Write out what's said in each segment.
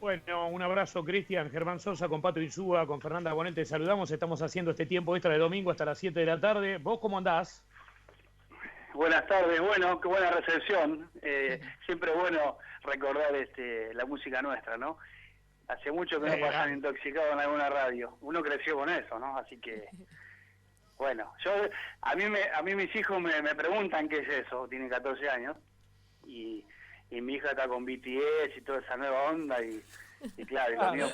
Bueno, un abrazo, Cristian, Germán Sosa, con Pato Insúa, con Fernanda Bonel, te saludamos. Estamos haciendo este tiempo extra de domingo hasta las 7 de la tarde. ¿Vos cómo andás? Buenas tardes, bueno, qué buena recepción. Siempre es bueno recordar la música nuestra, ¿no? Hace mucho que no pasan intoxicados en alguna radio. Uno creció con eso, ¿no? Así que, bueno, a mí mis hijos me preguntan qué es eso. Tienen 14 años y mi hija está con BTS y toda esa nueva onda y claro, y lo mío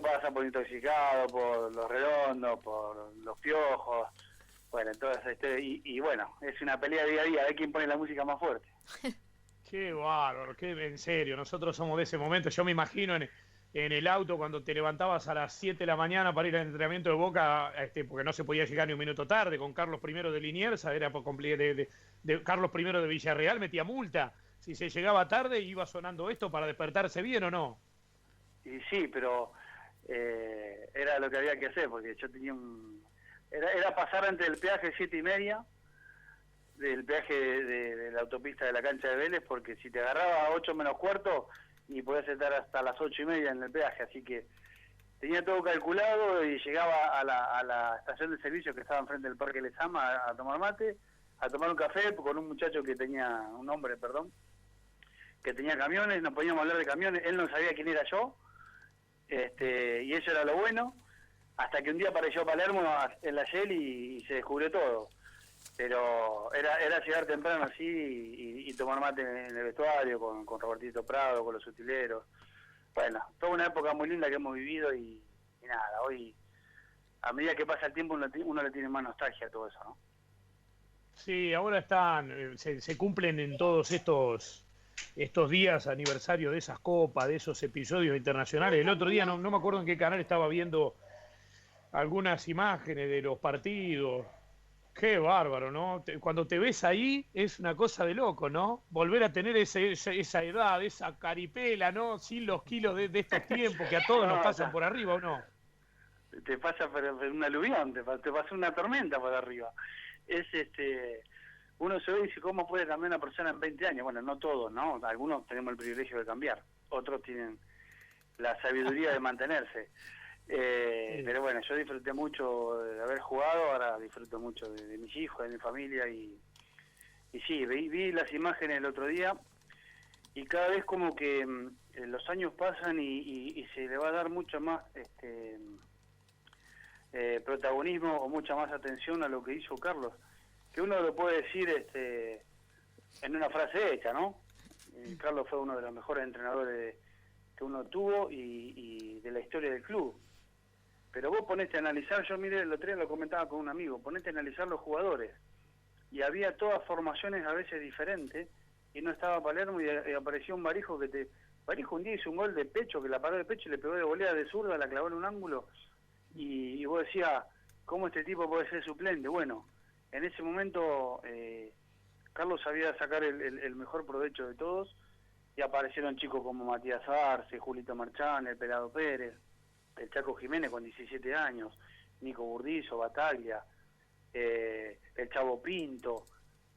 pasa por Intoxicado, por Los Redondos, por Los Piojos. Bueno, entonces, y bueno, es una pelea día a día, a ver quién pone la música más fuerte. Qué bárbaro, en serio, nosotros somos de ese momento. Yo me imagino en el auto cuando te levantabas a las 7 de la mañana para ir al entrenamiento de Boca, porque no se podía llegar ni un minuto tarde, con Carlos I de Liniers, era por de Carlos I de Villarreal, metía multa. Si se llegaba tarde, iba sonando esto para despertarse bien o no. Y sí, pero era lo que había que hacer, porque yo tenía Era pasar entre el peaje 7:30 del peaje de la autopista de la cancha de Vélez, porque si te agarraba a 8 menos cuarto y podías estar hasta las 8:30 en el peaje, así que tenía todo calculado y llegaba a la estación de servicio que estaba enfrente del Parque Lezama a tomar mate, a tomar un café con un muchacho que tenía, un hombre, perdón, que tenía camiones, nos poníamos a hablar de camiones, él no sabía quién era yo, y eso era lo bueno, hasta que un día apareció Palermo en la Shell y se descubrió todo. Pero era llegar temprano así y tomar mate en el vestuario con Robertito Prado, con los utileros. Bueno, toda una época muy linda que hemos vivido y nada, hoy a medida que pasa el tiempo uno le tiene más nostalgia a todo eso, ¿no? Sí, ahora se cumplen en todos estos días aniversario de esas copas, de esos episodios internacionales. El otro día no me acuerdo en qué canal estaba viendo algunas imágenes de los partidos. Qué bárbaro, ¿no? Cuando te ves ahí es una cosa de loco, ¿no? Volver a tener esa edad, esa caripela, ¿no? Sin los kilos de estos tiempos que a todos nos pasan por arriba, ¿o no? Te pasa por un aluvión, te pasa una tormenta por arriba. Es uno se ve y dice, ¿cómo puede cambiar una persona en 20 años? Bueno, no todos, ¿no? Algunos tenemos el privilegio de cambiar, otros tienen la sabiduría de mantenerse. Sí. Pero bueno, yo disfruté mucho de haber jugado, ahora disfruto mucho de mis hijos, de mi familia y sí, vi las imágenes el otro día y cada vez como que los años pasan y se le va a dar mucho más protagonismo o mucha más atención a lo que hizo Carlos, que uno lo puede decir en una frase hecha, ¿no? Carlos fue uno de los mejores entrenadores que uno tuvo y de la historia del club. Pero vos ponete a analizar, yo miré el otro día, lo comentaba con un amigo, ponete a analizar los jugadores. Y había todas formaciones a veces diferentes, y no estaba Palermo y apareció un Barijo Barijo un día hizo un gol de pecho, que la paró de pecho y le pegó de volea de zurda, la clavó en un ángulo, y vos decías, ¿cómo este tipo puede ser suplente? Bueno, en ese momento Carlos sabía sacar el mejor provecho de todos, y aparecieron chicos como Matías Arce, Julito Marchán, el Pelado Pérez, el Chaco Jiménez con 17 años, Nico Burdizo, Bataglia, el Chavo Pinto,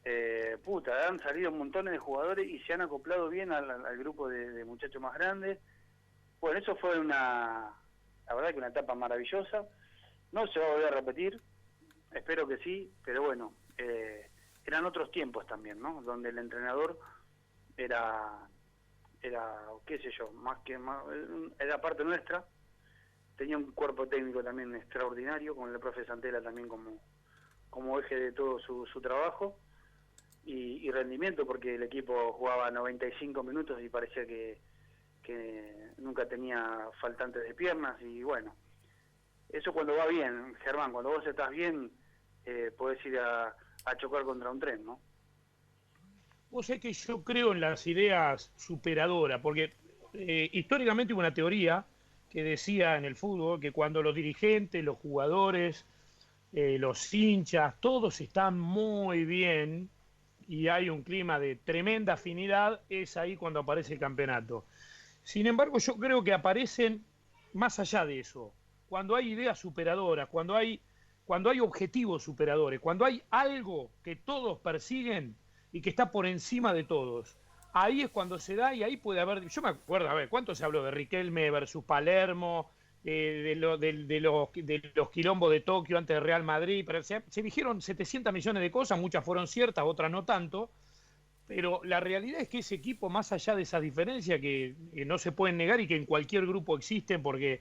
han salido montones de jugadores y se han acoplado bien al grupo de muchachos más grandes. Bueno, eso fue la verdad que una etapa maravillosa, no se va a volver a repetir, espero que sí, pero bueno, eran otros tiempos también, ¿no? Donde el entrenador era qué sé yo, era parte nuestra. Tenía un cuerpo técnico también extraordinario, con el profe Santela también como eje de todo su trabajo, y rendimiento, porque el equipo jugaba 95 minutos y parecía que nunca tenía faltantes de piernas, y bueno, eso cuando va bien, Germán, cuando vos estás bien, podés ir a chocar contra un tren, ¿no? Vos sabés que yo creo en las ideas superadoras, porque históricamente hubo una teoría que decía en el fútbol que cuando los dirigentes, los jugadores, los hinchas, todos están muy bien y hay un clima de tremenda afinidad, es ahí cuando aparece el campeonato. Sin embargo, yo creo que aparecen más allá de eso, cuando hay ideas superadoras, cuando hay objetivos superadores, cuando hay algo que todos persiguen y que está por encima de todos. ahí es cuando se da y ahí puede haber, yo me acuerdo, a ver, ¿cuánto se habló de Riquelme versus Palermo, de los quilombos de Tokio antes de Real Madrid? Pero se dijeron 700 millones de cosas, muchas fueron ciertas, otras no tanto, pero la realidad es que ese equipo, más allá de esas diferencias que no se pueden negar y que en cualquier grupo existen, porque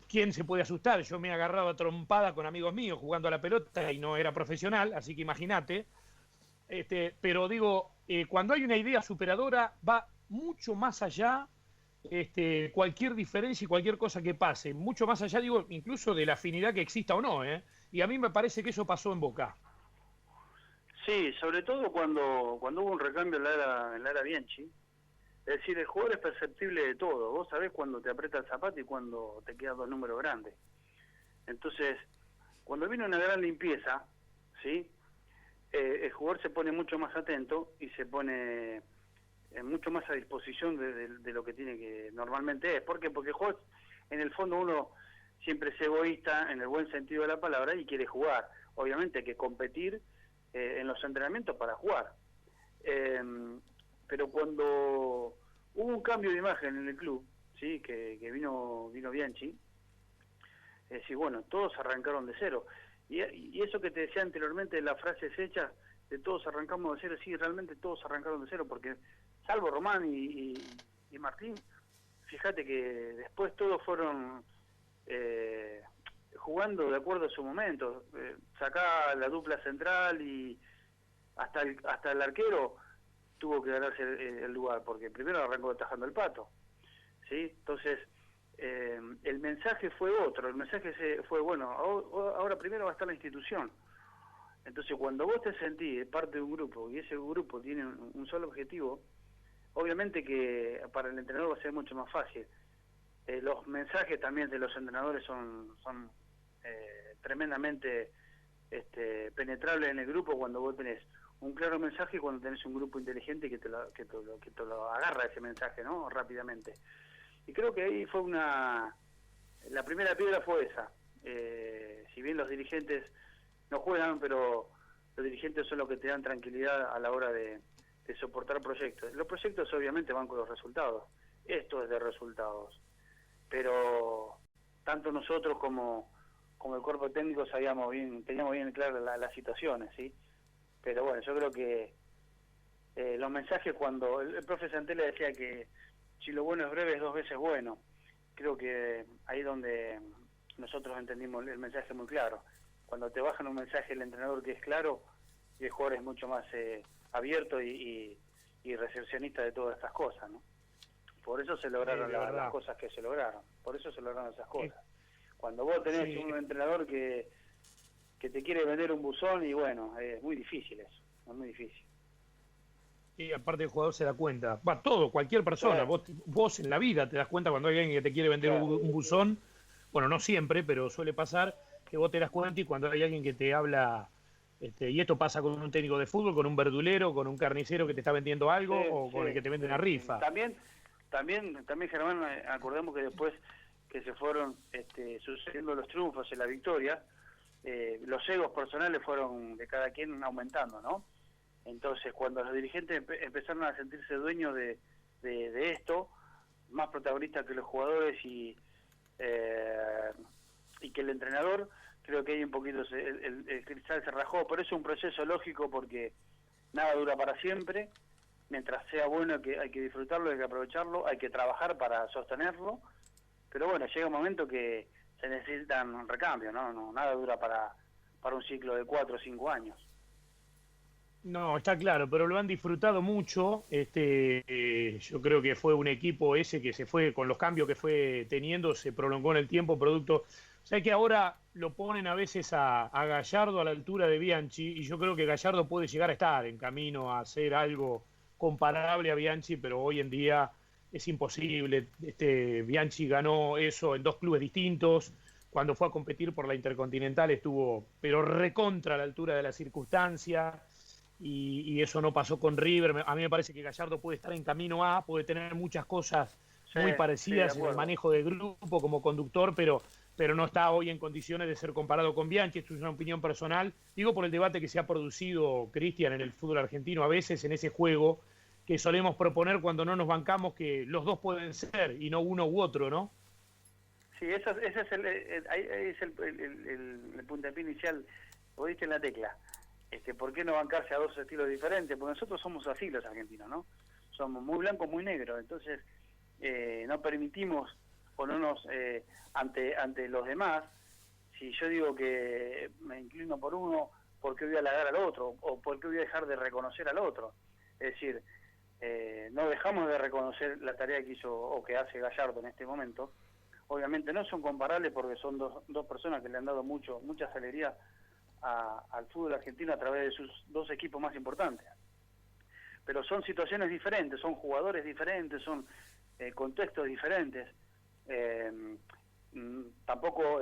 ¿quién se puede asustar? Yo me he agarrado a trompada con amigos míos jugando a la pelota y no era profesional, así que imagínate. Pero digo, cuando hay una idea superadora, va mucho más allá cualquier diferencia y cualquier cosa que pase, mucho más allá, digo, incluso de la afinidad que exista o no, ¿eh? Y a mí me parece que eso pasó en Boca. Sí, sobre todo cuando hubo un recambio en la era Bianchi. Es decir, el jugador es perceptible de todo. Vos sabés cuando te aprieta el zapato y cuando te quedan dos números grandes. Entonces, cuando viene una gran limpieza, ¿sí? El jugador se pone mucho más atento y se pone mucho más a disposición de lo que tiene que normalmente es. ¿Por qué? Porque el jugador, en el fondo, uno siempre es egoísta en el buen sentido de la palabra y quiere jugar. Obviamente hay que competir en los entrenamientos para jugar. Pero cuando hubo un cambio de imagen en el club, sí, que vino Bianchi, es decir, bueno, todos arrancaron de cero. Y eso que te decía anteriormente de las frases hechas, de todos arrancamos de cero, sí, realmente todos arrancaron de cero, porque salvo Román y Martín, fíjate que después todos fueron jugando de acuerdo a su momento. Sacá la dupla central y hasta el arquero tuvo que ganarse el lugar, porque primero arrancó atajando el Pato, ¿sí? Entonces, el mensaje fue otro, el mensaje fue, bueno, ahora primero va a estar la institución. Entonces, cuando vos te sentís parte de un grupo y ese grupo tiene un solo objetivo, obviamente que para el entrenador va a ser mucho más fácil. Los mensajes también de los entrenadores son tremendamente penetrables en el grupo cuando vos tenés un claro mensaje y cuando tenés un grupo inteligente que te lo agarra ese mensaje, ¿no? Rápidamente. Y creo que ahí fue la primera piedra fue esa. Si bien los dirigentes no juegan, pero los dirigentes son los que te dan tranquilidad a la hora de soportar proyectos. Los proyectos obviamente van con los resultados. Esto es de resultados. Pero tanto nosotros como el cuerpo técnico teníamos bien claras las situaciones, ¿sí? Pero bueno, yo creo que los mensajes cuando el profe Santella decía que si lo bueno es breve es dos veces bueno, creo que ahí es donde nosotros entendimos el mensaje muy claro. Cuando te bajan un mensaje el entrenador que es claro, y el jugador es mucho más abierto y recepcionista de todas estas cosas, ¿no? Por eso se lograron las cosas que se lograron, por eso se lograron esas cosas. Cuando vos tenés un entrenador que te quiere vender un buzón, y bueno, es muy difícil eso, es muy difícil. Y aparte el jugador se da cuenta, cualquier persona, Claro. vos en la vida te das cuenta cuando hay alguien que te quiere vender Claro. un buzón, bueno, no siempre, pero suele pasar que vos te das cuenta y cuando hay alguien que te habla, y esto pasa con un técnico de fútbol, con un verdulero, con un carnicero que te está vendiendo algo o con el que te vende una rifa. También Germán, acordemos que después que se fueron sucediendo los triunfos en la victoria, los egos personales fueron de cada quien aumentando, ¿no? Entonces, cuando los dirigentes empezaron a sentirse dueños de esto, más protagonistas que los jugadores y que el entrenador, creo que ahí un poquito el cristal se rajó. Por eso es un proceso lógico, porque nada dura para siempre. Mientras sea bueno, hay que disfrutarlo, hay que aprovecharlo, hay que trabajar para sostenerlo. Pero bueno, llega un momento que se necesitan recambios, ¿no? Nada dura para un ciclo de 4 o 5 años. No, está claro, pero lo han disfrutado mucho. Yo creo que fue un equipo ese que se fue, con los cambios que fue teniendo, se prolongó en el tiempo, producto. O sea que ahora lo ponen a veces a Gallardo a la altura de Bianchi, y yo creo que Gallardo puede llegar a estar en camino a hacer algo comparable a Bianchi, pero hoy en día es imposible. Bianchi ganó eso en dos clubes distintos. Cuando fue a competir por la Intercontinental estuvo, pero recontra a la altura de la circunstancia. Y eso no pasó con River. A mí me parece que Gallardo puede estar en camino puede tener muchas cosas muy parecidas en el manejo de grupo como conductor, pero no está hoy en condiciones de ser comparado con Bianchi. Esto es una opinión personal. Digo por el debate que se ha producido, Cristian, en el fútbol argentino a veces, en ese juego que solemos proponer cuando no nos bancamos, que los dos pueden ser y no uno u otro, ¿no? Sí, ese es el puntapié inicial, vos diste en la tecla. ¿Por qué no bancarse a dos estilos diferentes? Porque nosotros somos así los argentinos, ¿no? Somos muy blancos, muy negros, entonces no permitimos ponernos ante los demás. Si yo digo que me inclino por uno, ¿por qué voy a halagar al otro? ¿O por qué voy a dejar de reconocer al otro? Es decir, no dejamos de reconocer la tarea que hizo o que hace Gallardo en este momento. Obviamente no son comparables porque son dos personas que le han dado muchas alegrías al fútbol argentino a través de sus dos equipos más importantes. Pero son situaciones diferentes, son jugadores diferentes, son contextos diferentes. Tampoco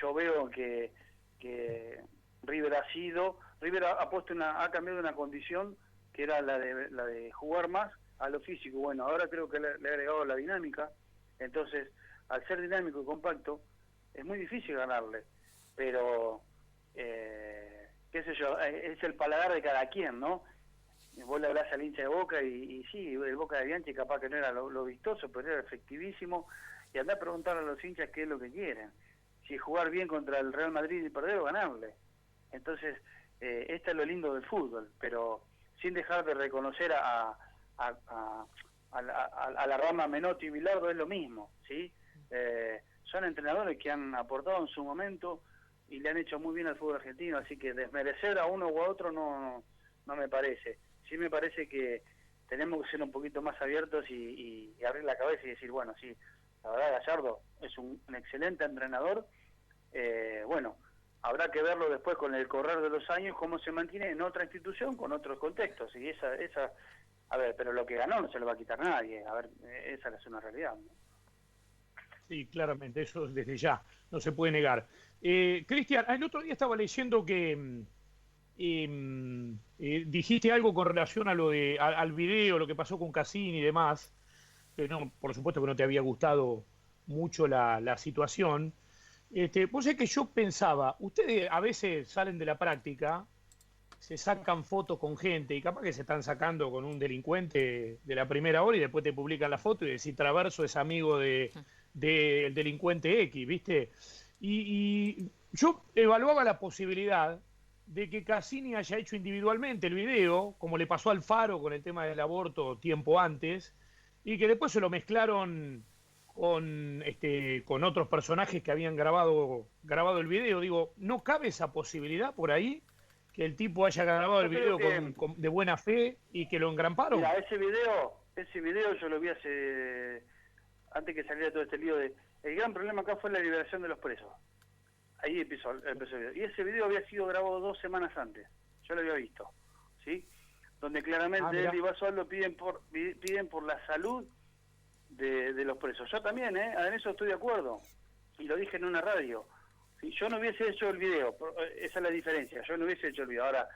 yo veo que River ha cambiado una condición que era la de jugar más a lo físico. Bueno, ahora creo que le ha agregado la dinámica. Entonces, al ser dinámico y compacto, es muy difícil ganarle. Pero, qué sé yo, es el paladar de cada quien, ¿no? Vos le hablás al hincha de Boca y sí, el Boca de Bianchi capaz que no era lo vistoso, pero era efectivísimo. Y andá a preguntar a los hinchas qué es lo que quieren. Si jugar bien contra el Real Madrid y perder o ganarle. Entonces, esto es lo lindo del fútbol, pero sin dejar de reconocer a la rama Menotti y Bilardo es lo mismo, ¿sí? Son entrenadores que han aportado en su momento y le han hecho muy bien al fútbol argentino, así que desmerecer a uno u a otro no me parece. Sí me parece que tenemos que ser un poquito más abiertos y abrir la cabeza y decir, bueno, sí, la verdad Gallardo es un excelente entrenador, bueno, habrá que verlo después con el correr de los años cómo se mantiene en otra institución con otros contextos, y esa a ver, pero lo que ganó no se lo va a quitar nadie, a ver, esa es una realidad, ¿no? Sí, claramente, eso desde ya, no se puede negar. Cristian, el otro día estaba leyendo que dijiste algo con relación a al video, lo que pasó con Cassini y demás, que no, por supuesto que no te había gustado mucho la situación. Vos sabés que yo pensaba, ustedes a veces salen de la práctica, se sacan fotos con gente y capaz que se están sacando con un delincuente de la primera hora y después te publican la foto y decís Traverso es amigo del delincuente X, ¿viste? Y yo evaluaba la posibilidad de que Cassini haya hecho individualmente el video, como le pasó al Faro con el tema del aborto tiempo antes, y que después se lo mezclaron con otros personajes que habían grabado el video. Digo, ¿no cabe esa posibilidad por ahí? Que el tipo haya grabado el Yo creo video que, de buena fe y que lo engramparon. mira, ese video yo lo vi antes que saliera todo este lío el gran problema acá fue la liberación de los presos. Ahí empezó el video. Y ese video había sido grabado 2 semanas antes. Yo lo había visto, ¿sí? Donde claramente él y Basualdo piden por la salud de los presos. Yo también, en eso estoy de acuerdo. Y lo dije en una radio. Si yo no hubiese hecho el video, esa es la diferencia, yo no hubiese hecho el video. Ahora,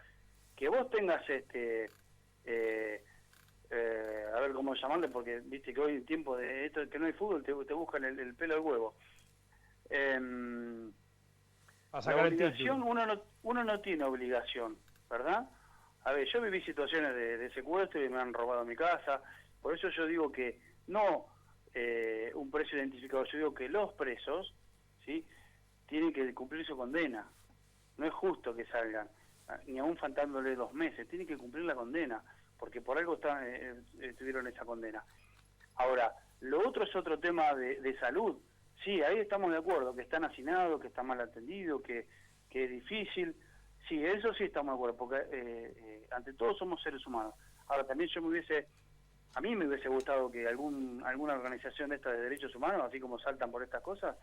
que vos tengas a ver cómo llamarle, porque viste que hoy en tiempo de esto que no hay fútbol te buscan el pelo al huevo. A sacar la obligación, uno no tiene obligación, ¿verdad? A ver, yo viví situaciones de secuestro y me han robado mi casa, por eso yo digo que no un preso identificado, yo digo que los presos, ¿sí?, tienen que cumplir su condena. No es justo que salgan, ni aún faltándole 2 meses, tienen que cumplir la condena, porque por algo tuvieron esa condena. Ahora, lo otro es otro tema de salud. Sí, ahí estamos de acuerdo, que están hacinados, que están mal atendidos, que es difícil. Sí, eso sí estamos de acuerdo, porque ante todo somos seres humanos. Ahora, también a mí me hubiese gustado que alguna organización de estas de derechos humanos, así como saltan por estas cosas,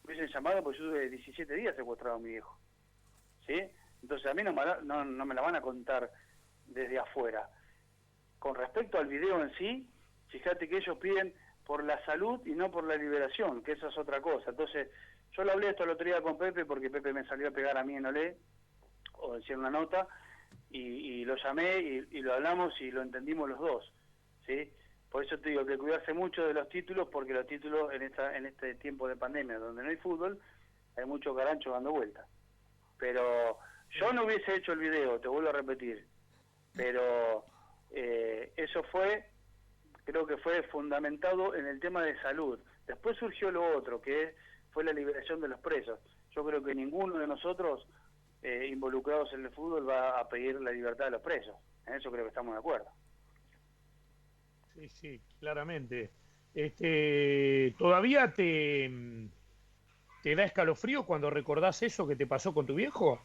me hubiesen llamado, porque yo tuve 17 días secuestrado a mi viejo. ¿Sí? Entonces a mí no me la van a contar desde afuera. Con respecto al video en sí, fíjate que ellos piden por la salud y no por la liberación, que eso es otra cosa. Entonces, yo lo hablé esto el otro día con Pepe, porque Pepe me salió a pegar a mí en Olé, o decir una nota, y lo llamé y lo hablamos y lo entendimos los dos, ¿sí? Por eso te digo que cuidarse mucho de los títulos, porque los títulos en este tiempo de pandemia, donde no hay fútbol, hay mucho carancho dando vueltas. Pero yo no hubiese hecho el video, te vuelvo a repetir, pero Eso creo que fue fundamentado en el tema de salud. Después surgió lo otro, que fue la liberación de los presos. Yo creo que ninguno de nosotros involucrados en el fútbol va a pedir la libertad de los presos. En eso creo que estamos de acuerdo. Sí, sí, claramente. ¿Todavía te da escalofrío cuando recordás eso que te pasó con tu viejo?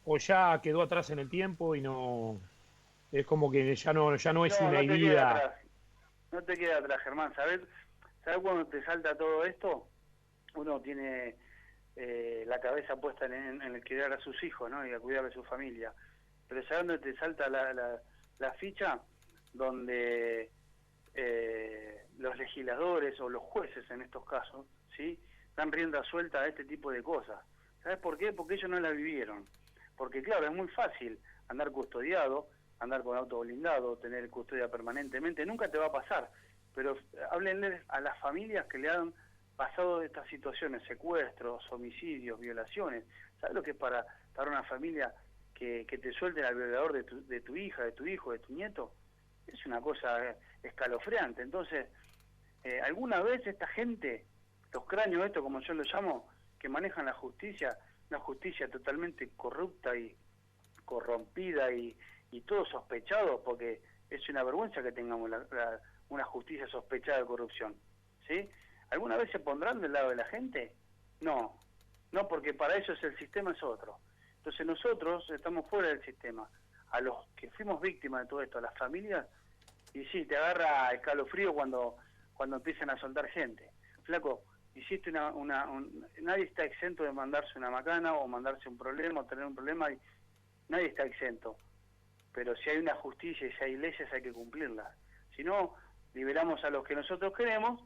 ¿O ya quedó atrás en el tiempo y no es como que ya no es No, una no te queda herida? atrás. No te queda atrás, Germán. ¿Sabes cuando te salta todo esto? Uno tiene la cabeza puesta en el criar a sus hijos, ¿no? Y a cuidar de su familia. Pero ¿sabes dónde te salta la ficha? Donde los legisladores o los jueces en estos casos, ¿sí?, dan rienda suelta a este tipo de cosas. ¿Sabes por qué? Porque ellos no la vivieron. Porque claro, es muy fácil andar custodiado, andar con auto blindado, tener custodia permanentemente, nunca te va a pasar. Pero háblenle a las familias que le han pasado estas situaciones, secuestros, homicidios, violaciones. ¿Sabes lo que es para una familia que te suelten al violador de tu hija, de tu hijo, de tu nieto? Es una cosa escalofriante. Entonces, alguna vez esta gente, los cráneos estos, como yo los llamo, que manejan la justicia, una justicia totalmente corrupta y corrompida y todo sospechado, porque es una vergüenza que tengamos una justicia sospechada de corrupción, ¿sí? ¿Alguna vez se pondrán del lado de la gente? No, no, porque para ellos el sistema es otro. Entonces nosotros estamos fuera del sistema. A los que fuimos víctimas de todo esto, a las familias, y sí, te agarra escalofrío cuando empiezan a soltar gente. Flaco, hiciste nadie está exento de mandarse una macana o mandarse un problema o tener un problema, y nadie está exento. Pero si hay una justicia y si hay leyes hay que cumplirlas. Si no, liberamos a los que nosotros queremos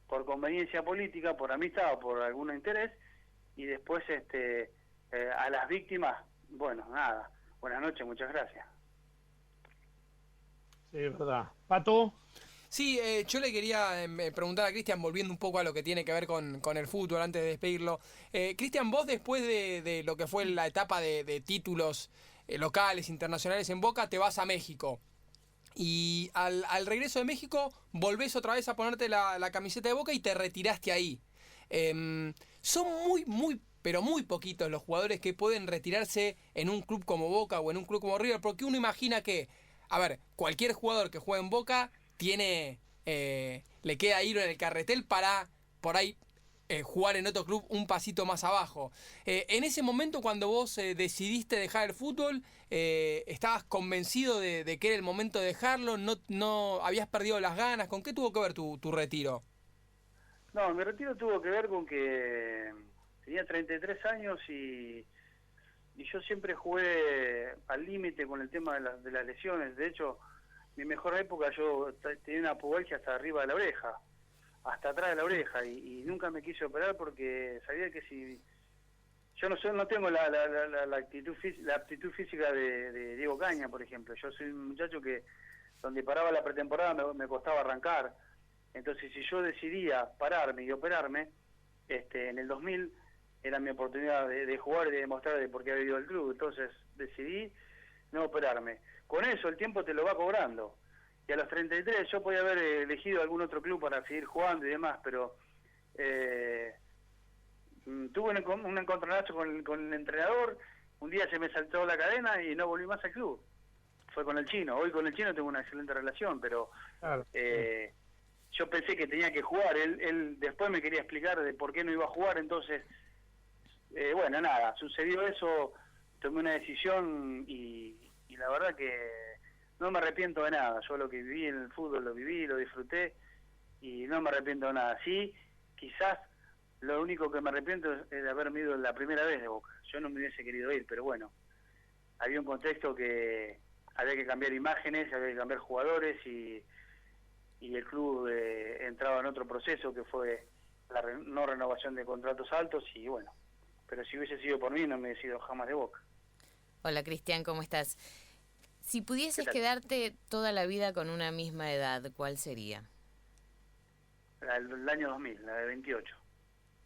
por conveniencia política, por amistad o por algún interés, y después a las víctimas, bueno, nada. Buenas noches, muchas gracias. Sí, es verdad. Pato. Sí, yo le quería preguntar a Cristian, volviendo un poco a lo que tiene que ver con el fútbol, antes de despedirlo. Cristian, vos después de lo que fue la etapa de títulos locales, internacionales en Boca, te vas a México. Y al regreso de México, volvés otra vez a ponerte la camiseta de Boca y te retiraste ahí. Son pero muy poquitos los jugadores que pueden retirarse en un club como Boca o en un club como River, porque uno imagina que, a ver, cualquier jugador que juegue en Boca le queda ir en el carretel para por ahí jugar en otro club un pasito más abajo. En ese momento, cuando vos decidiste dejar el fútbol, ¿estabas convencido de que era el momento de dejarlo? ¿No habías perdido las ganas? ¿Con qué tuvo que ver tu retiro? No, mi retiro tuvo que ver con que tenía 33 años y yo siempre jugué al límite con el tema de las lesiones. De hecho, mi mejor época yo tenía una pubalgia hasta arriba de la oreja, hasta atrás de la oreja, y nunca me quise operar porque sabía que si yo no tengo la aptitud física de Diego Caña, por ejemplo. Yo soy un muchacho que donde paraba la pretemporada me costaba arrancar. Entonces, si yo decidía pararme y operarme, en el 2000 era mi oportunidad de jugar y de demostrar de por qué había ido al club. Entonces decidí no operarme. Con eso el tiempo te lo va cobrando. Y a los 33 yo podía haber elegido algún otro club para seguir jugando y demás, pero tuve un encontronazo con el entrenador. Un día se me saltó la cadena y no volví más al club. Fue con el Chino. Hoy con el Chino tengo una excelente relación, pero Claro. yo pensé que tenía que jugar. Él después me quería explicar de por qué no iba a jugar, entonces bueno, nada, sucedió eso, tomé una decisión y la verdad que no me arrepiento de nada. Yo lo que viví en el fútbol lo viví, lo disfruté y no me arrepiento de nada. Sí, quizás lo único que me arrepiento es de haberme ido la primera vez de Boca. Yo no me hubiese querido ir, pero bueno, había un contexto que había que cambiar imágenes, había que cambiar jugadores y el club entraba en otro proceso que fue la no renovación de contratos altos y bueno, pero si hubiese sido por mí no me hubiese ido jamás de Boca. Hola Cristian, ¿cómo estás? Si pudieses quedarte toda la vida con una misma edad, ¿cuál sería? El año 2000, la de 28.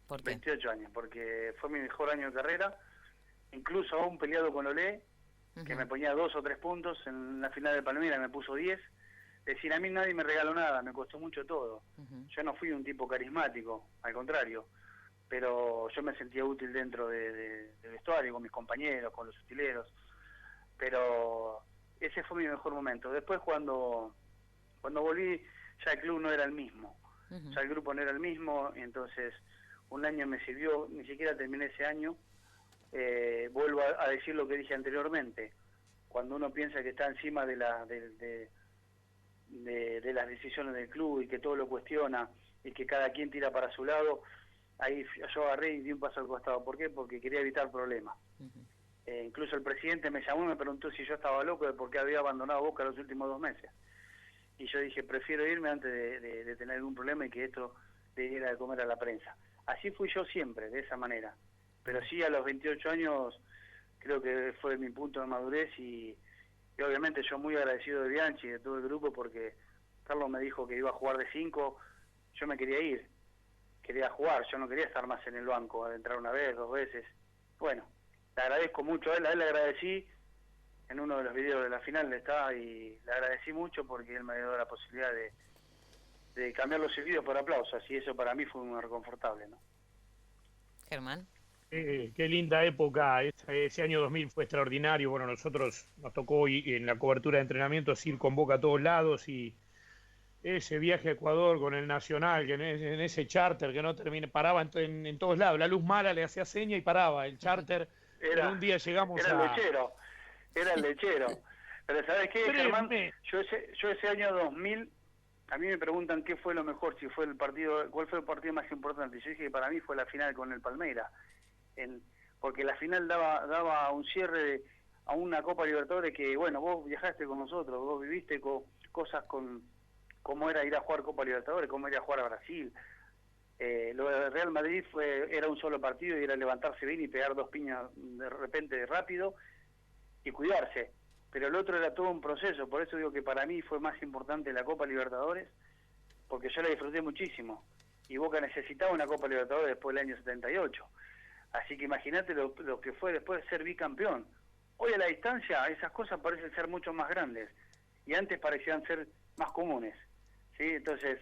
¿Por qué? 28 años, porque fue mi mejor año de carrera, incluso aún peleado con Olé, que me ponía 2 o 3 puntos, en la final de Palmeiras me puso 10, Es decir, a mí nadie me regaló nada, me costó mucho todo. Yo no fui un tipo carismático, al contrario, pero yo me sentía útil dentro del vestuario, con mis compañeros, con los utileros, pero ese fue mi mejor momento. Después cuando volví, ya el club no era el mismo, ya el grupo no era el mismo, entonces un año me sirvió, ni siquiera terminé ese año. Vuelvo a decir lo que dije anteriormente, cuando uno piensa que está encima de las decisiones del club y que todo lo cuestiona y que cada quien tira para su lado, ahí yo agarré y di un paso al costado. ¿Por qué? Porque quería evitar problemas. Incluso el presidente me llamó y me preguntó si yo estaba loco de por qué había abandonado Boca los últimos 2 meses. Y yo dije, prefiero irme antes de tener algún problema y que esto le diera de comer a la prensa. Así fui yo siempre, de esa manera. Pero sí, a los 28 años creo que fue mi punto de madurez y obviamente yo muy agradecido de Bianchi y de todo el grupo, porque Carlos me dijo que iba a jugar de 5, yo me quería ir, quería jugar, yo no quería estar más en el banco, entrar una vez, 2 veces. Bueno, le agradezco mucho a él le agradecí, en uno de los videos de la final está, y le agradecí mucho porque él me dio la posibilidad de cambiar los silbidos por aplausos, y eso para mí fue muy reconfortable, ¿no? Germán. Qué linda época, ese año 2000 fue extraordinario. Bueno, nosotros nos tocó en la cobertura de entrenamientos ir con Boca a todos lados, y ese viaje a Ecuador con el Nacional, que en ese charter que no termina, paraba en todos lados, la luz mala le hacía seña y paraba el charter, pero un día llegamos era el lechero. Pero ¿sabes qué, Germán? Yo ese año 2000, a mí me preguntan qué fue lo mejor, cuál fue el partido más importante. Yo dije que para mí fue la final con el Palmeiras, porque la final daba un cierre a una Copa Libertadores que, bueno, vos viajaste con nosotros, vos viviste cosas cómo era ir a jugar Copa Libertadores, cómo era jugar a Brasil. Lo de Real Madrid era un solo partido y era levantarse bien y pegar 2 piñas de repente rápido y cuidarse. Pero el otro era todo un proceso, por eso digo que para mí fue más importante la Copa Libertadores, porque yo la disfruté muchísimo. Y Boca necesitaba una Copa Libertadores después del año 78. Así que imagínate lo que fue después de ser bicampeón. Hoy a la distancia esas cosas parecen ser mucho más grandes y antes parecían ser más comunes, ¿sí? Entonces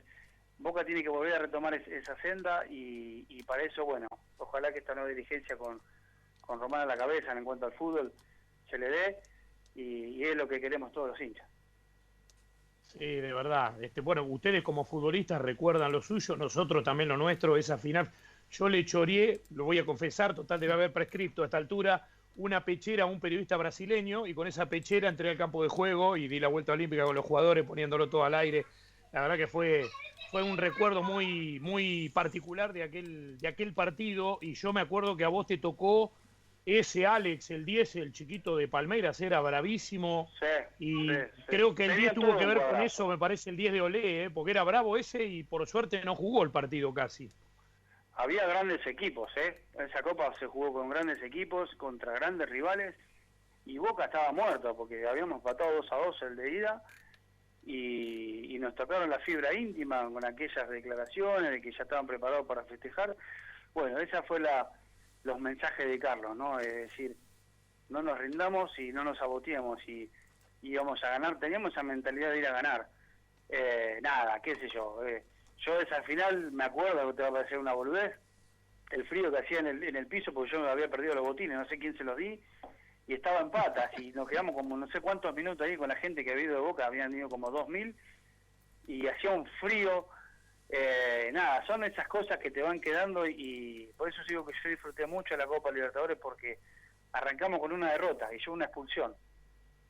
Boca tiene que volver a retomar esa senda y para eso, bueno, ojalá que esta nueva dirigencia con Román a la cabeza en cuanto al fútbol se le dé y es lo que queremos todos los hinchas. Sí, de verdad. Bueno, ustedes como futbolistas recuerdan lo suyo, nosotros también lo nuestro, esa final. Yo le choreé, lo voy a confesar, total debe haber prescripto a esta altura, una pechera a un periodista brasileño, y con esa pechera entré al campo de juego y di la vuelta olímpica con los jugadores poniéndolo todo al aire. La verdad que fue un recuerdo muy, muy particular de aquel partido, y yo me acuerdo que a vos te tocó ese Alex, el 10, el chiquito de Palmeiras, era bravísimo, y creo que el 10 tuvo que ver con eso, me parece, el 10 de Olé, porque era bravo ese y por suerte no jugó el partido casi. Había grandes equipos, esa Copa se jugó con grandes equipos, contra grandes rivales, y Boca estaba muerto, porque habíamos empatado 2-2 el de ida, y nos tocaron la fibra íntima con aquellas declaraciones de que ya estaban preparados para festejar. Bueno, esa fue los mensajes de Carlos, ¿no? Es decir, no nos rindamos y no nos saboteemos y íbamos a ganar, teníamos esa mentalidad de ir a ganar. Nada, qué sé yo, yo esa final me acuerdo, que te va a parecer una boludez, el frío que hacía en el piso, porque yo me había perdido los botines, no sé quién se los di, y estaba en patas, y nos quedamos como no sé cuántos minutos ahí con la gente que había ido de Boca, habían ido como 2000, y hacía un frío. Nada, son esas cosas que te van quedando, y por eso digo que yo disfruté mucho la Copa Libertadores, porque arrancamos con una derrota y yo una expulsión.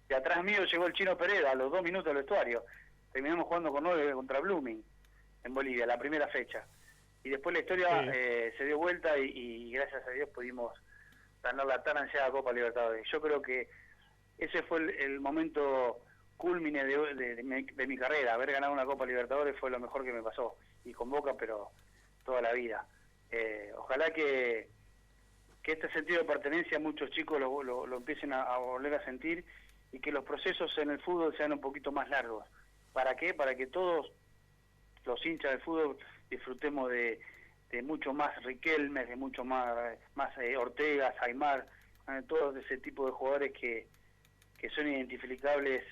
De atrás mío llegó el Chino Pereira a los 2 minutos del vestuario. Terminamos jugando con 9 contra Blooming en Bolivia, la primera fecha. Y después la historia se dio vuelta y gracias a Dios pudimos ganar la tan ansiada Copa Libertadores. Yo creo que ese fue el momento cúlmine de mi carrera. Haber ganado una Copa Libertadores fue lo mejor que me pasó, y con Boca, pero toda la vida. Ojalá que este sentido de pertenencia muchos chicos lo empiecen a volver a sentir, y que los procesos en el fútbol sean un poquito más largos. ¿Para qué? Para que todos los hinchas del fútbol disfrutemos de mucho más Riquelme, de mucho más Ortega, Aymar, todos ese tipo de jugadores que que son identificables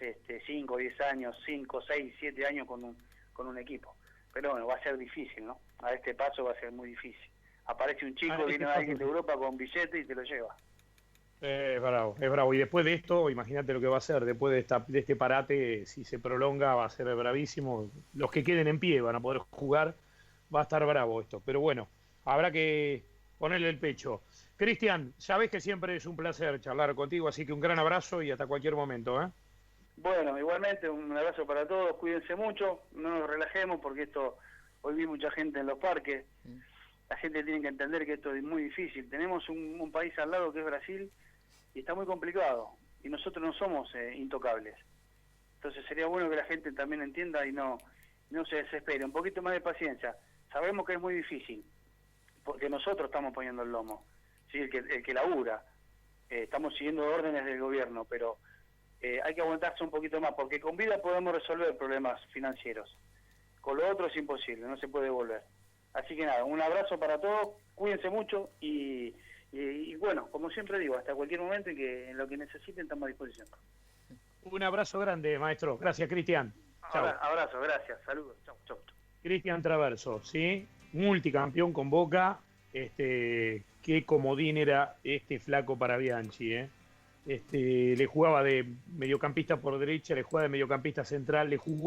5, 10 años, 5, 6, 7 años con un equipo. Pero bueno, va a ser difícil, ¿no? A este paso va a ser muy difícil. Aparece un chico, viene alguien de Europa con billete y te lo lleva. Es bravo, es bravo. Y después de esto, imagínate lo que va a ser. Después de este parate, si se prolonga, va a ser bravísimo. Los que queden en pie van a poder jugar. Va a estar bravo esto. Pero bueno, habrá que ponerle el pecho. Cristian, sabes que siempre es un placer charlar contigo, así que un gran abrazo y hasta cualquier momento, ¿eh? Bueno, igualmente un abrazo para todos, cuídense mucho, no nos relajemos porque hoy vi mucha gente en los parques, la gente tiene que entender que esto es muy difícil. Tenemos un país al lado que es Brasil y está muy complicado y nosotros no somos intocables. Entonces sería bueno que la gente también entienda y no se desespere, un poquito más de paciencia. Sabemos que es muy difícil porque nosotros estamos poniendo el lomo, ¿sí? el que labura, estamos siguiendo órdenes del gobierno, pero hay que aguantarse un poquito más porque con vida podemos resolver problemas financieros, con lo otro es imposible, no se puede volver. Así que nada, un abrazo para todos, cuídense mucho y bueno, como siempre digo, hasta cualquier momento en lo que necesiten estamos a disposición. Un abrazo grande, maestro. Gracias, Cristian. Chao. Abrazo, gracias, saludos, chau, chau. Cristian Traverso, ¿sí? Multicampeón con Boca. Qué comodín era este flaco para Bianchi, ¿eh? Le jugaba de mediocampista por derecha, le jugaba de mediocampista central, le jugó